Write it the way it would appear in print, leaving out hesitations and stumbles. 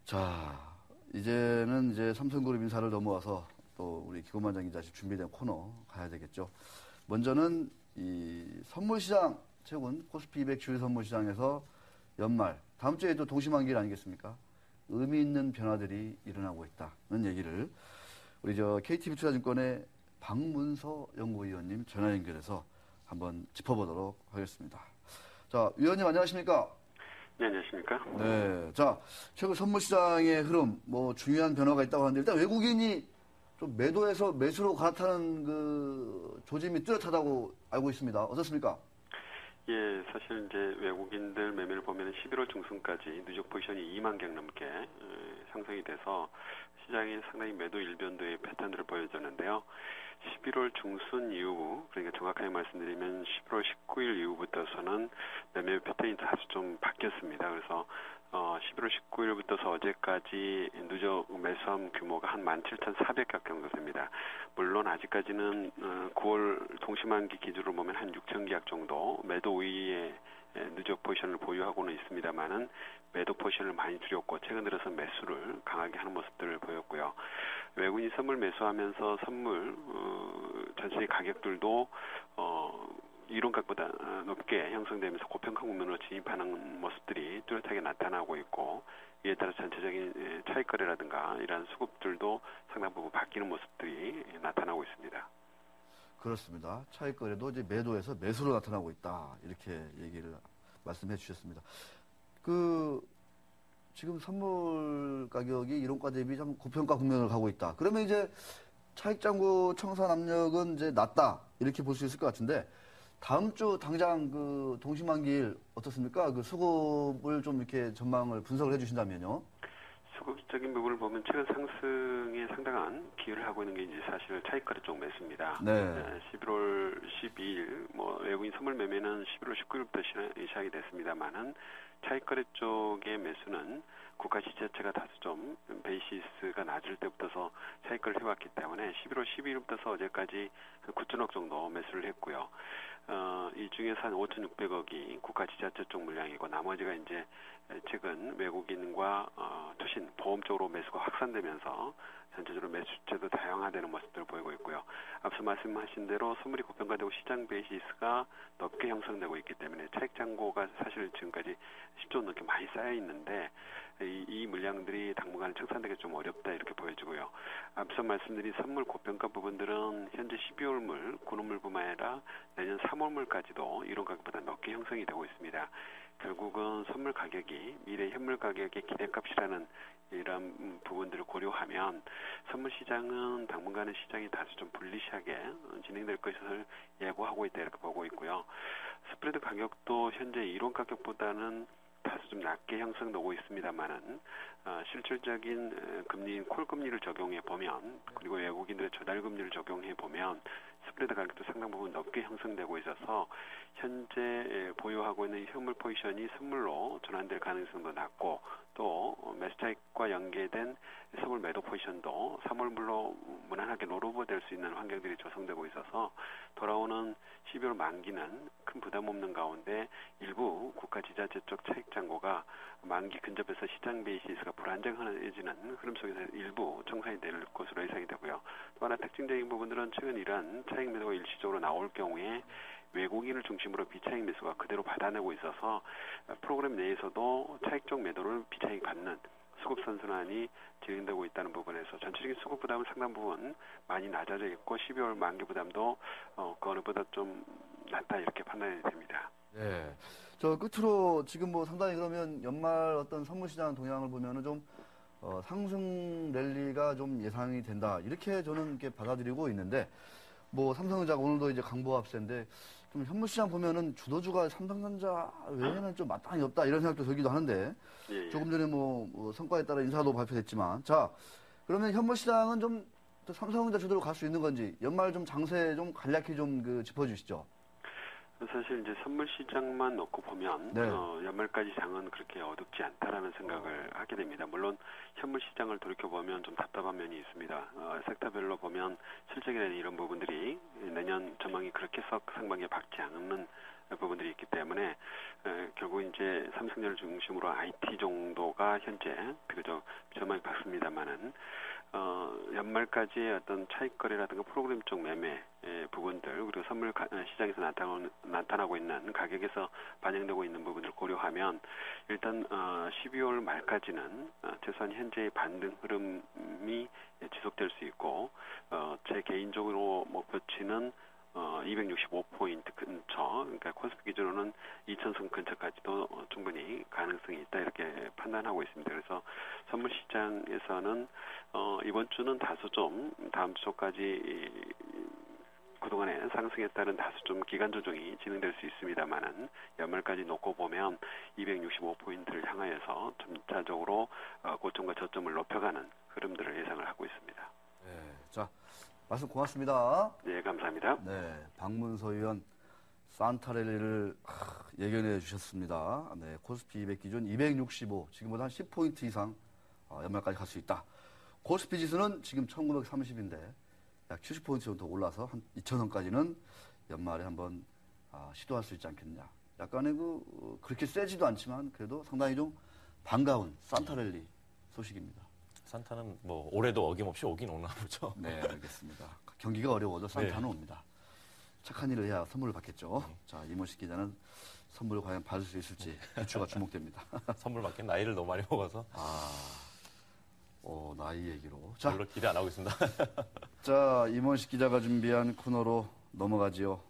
자, 이제는 이제 삼성그룹 인사를 넘어와서 또 우리 기고만장 기자실 준비된 코너 가야 되겠죠. 먼저는 이 선물시장, 최근 코스피 200 주요 선물시장에서 연말, 다음 주에도 동시만기일 아니겠습니까? 의미 있는 변화들이 일어나고 있다는 얘기를 우리 KTB투자증권의 박문서 연구위원님 전화 연결해서 한번 짚어보도록 하겠습니다. 자, 위원님 안녕하십니까? 네, 안녕하십니까? 네. 자, 최근 선물시장의 흐름, 중요한 변화가 있다고 하는데, 일단 외국인이 좀 매도해서 매수로 갈아타는 그 조짐이 뚜렷하다고 알고 있습니다. 어떻습니까? 예, 사실 이제 외국인들 매매를 보면 11월 중순까지 누적 포지션이 2만 개 넘게 형성이 돼서 시장이 상당히 매도 일변도의 패턴들을 보여줬는데요. 11월 중순 이후, 그러니까 정확하게 말씀드리면 11월 19일 이후부터서는 매매 패턴이 다소 좀 바뀌었습니다. 그래서 11월 19일부터서 어제까지 누적 매수함 규모가 한 17,400억 정도 됩니다. 물론 아직까지는 9월 동시만기 기준으로 보면 한 6,000계약 정도 매도 우위에 누적 포지션을 보유하고는 있습니다만은 매도 포지션을 많이 줄였고 최근 들어서 매수를 강하게 하는 모습들을 보였고요. 외국인이 선물 매수하면서 선물 전체 가격들도 이론값보다 높게 형성되면서 고평가 국면으로 진입하는 모습들이 뚜렷하게 나타나고 있고 이에 따라 전체적인 차익거래라든가 이러한 수급들도 상당 부분 바뀌는 모습들이 나타나고 있습니다. 그렇습니다. 차익거래도 이제 매도에서 매수로 나타나고 있다. 이렇게 얘기를 말씀해 주셨습니다. 지금 선물 가격이 이론가 대비 좀 고평가 국면을 가고 있다. 그러면 이제 차익장고 청산 압력은 이제 낮다. 이렇게 볼 수 있을 것 같은데 다음 주 당장 그 동시만기일 어떻습니까? 그 수급을 좀 이렇게 전망을 분석을 해 주신다면요. 수급적인 부분을 보면 최근 상승에 상당한 기여를 하고 있는 게 이제 사실 차익거래 쪽 매수입니다. 네. 11월 12일 외국인 선물 매매는 11월 19일부터 시작이 됐습니다만은 차익거래 쪽의 매수는 국가 지자체가 다소 좀 베이시스가 낮을 때부터서 차익거래를 해왔기 때문에 11월 12일부터 어제까지 9천억 정도 매수를 했고요. 이 중에서 한 5,600억이 국가 지자체 쪽 물량이고 나머지가 이제 최근 외국인과 투신, 보험 쪽으로 매수가 확산되면서 전체적으로 매수처도 다양화되는 모습들을 보이고 있고요. 앞서 말씀하신 대로 선물이 고평가되고 시장 베이시스가 높게 형성되고 있기 때문에 차익 잔고가 사실 지금까지 10조 넘게 많이 쌓여 있는데 이 물량들이 당분간 청산되기 좀 어렵다 이렇게 보여지고요. 앞서 말씀드린 선물 고평가 부분들은 현재 12월물, 9월물뿐만 아니라 내년 3월물까지도 이런 가격보다 높게 형성이 되고 있습니다. 결국은 선물 가격이 미래 현물 가격의 기대값이라는 이런 부분들을 고려하면 선물 시장은 당분간은 시장이 다소 좀 불리시하게 진행될 것을 예고하고 있다 이렇게 보고 있고요. 스프레드 가격도 현재 이론 가격보다는 다소 좀 낮게 형성되고 있습니다만은 실질적인 금리인 콜금리를 적용해 보면 그리고 외국인들의 조달금리를 적용해 보면 스프레드 가격도 상당 부분 높게 형성되고 있어서 현재 보유하고 있는 현물 포지션이 선물로 전환될 가능성도 낮고 또 매수 차익과 연계된 선물 매도 포지션도 3월물로 무난하게 롤오버될 수 있는 환경들이 조성되고 있어서 돌아오는 12월 만기는 큰 부담 없는 가운데 일부 국가 지자체 쪽 차익 잔고가 만기 근접해서 시장 베이시스가 불안정해지는 흐름 속에서 일부 청산이 될 것으로 예상이 되고요. 또 하나 특징적인 부분들은 최근 이러한 차익 매도가 일시적으로 나올 경우에 외국인을 중심으로 비차익 매수가 그대로 받아내고 있어서 프로그램 내에서도 차익 쪽 매도를 비차익 받는 수급 선순환이 진행되고 있다는 부분에서 전체적인 수급 부담은 상당 부분 많이 낮아져 있고 12월 만기 부담도 그 어느보다 좀 낮다 이렇게 판단이 됩니다. 네. 저 끝으로 지금 상당히 그러면 연말 어떤 선물시장 동향을 보면은 좀 상승 랠리가 좀 예상이 된다 이렇게 저는 이렇게 받아들이고 있는데 삼성전자가 오늘도 이제 강보합세인데 좀 현물시장 보면은 주도주가 삼성전자 외에는 좀 마땅히 없다 이런 생각도 들기도 하는데 예. 조금 전에 성과에 따라 인사도 발표됐지만 자 그러면 현물시장은 좀 삼성전자 주도로 갈 수 있는 건지 연말 좀 장세 좀 간략히 좀 짚어주시죠. 사실 이제 선물 시장만 놓고 보면 네. 연말까지 장은 그렇게 어둡지 않다라는 생각을 하게 됩니다. 물론 현물 시장을 돌이켜 보면 좀 답답한 면이 있습니다. 섹터별로 보면 실적이라는 이런 부분들이 내년 전망이 그렇게 썩 상반기에 밝지 않는 부분들이 있기 때문에 결국 이제 삼성전을 중심으로 IT 정도가 현재 비교적 전망이 밝습니다만은 연말까지의 어떤 차익거래라든가 프로그램 쪽 매매 부분들 그리고 선물 시장에서 나타나고 있는 가격에서 반영되고 있는 부분들을 고려하면 일단 12월 말까지는 최소한 현재의 반등 흐름이 지속될 수 있고 제 개인적으로 목표치는 265포인트 근처, 그러니까 코스피 기준으로는 2000선 근처까지도 충분히 가능성이 있다 이렇게 판단하고 있습니다. 그래서 선물 시장에서는 이번 주는 다소 좀 다음 주까지 그동안의 상승에 따른 다소 좀 기간 조정이 진행될 수 있습니다만은 연말까지 놓고 보면 265포인트를 향하여서 점차적으로 고점과 저점을 높여가는 흐름들을 예상을 하고 있습니다. 네, 자 말씀 고맙습니다. 네, 감사합니다. 네, 박문서 의원 산타랠리를 예견해 주셨습니다. 네, 코스피 200 기준 265, 지금보다 한 10포인트 이상 연말까지 갈 수 있다. 코스피 지수는 지금 1930인데 약 70포인트 정도 올라서 한 2000원까지는 연말에 한번 시도할 수 있지 않겠냐. 약간의 그렇게 세지도 않지만 그래도 상당히 좀 반가운 산타랠리 소식입니다. 산타는 뭐 올해도 어김없이 오긴 오나 보죠. 네, 알겠습니다. 경기가 어려워도 산타는 네. 옵니다. 착한 일을 해야 선물을 받겠죠. 자, 이모식 기자는 선물을 과연 받을 수 있을지 주가 주목됩니다. 선물 받기엔 나이를 너무 많이 먹어서 나이 얘기로. 자, 별로 기대 안 하고 있습니다. 자, 이모식 기자가 준비한 코너로 넘어가지요.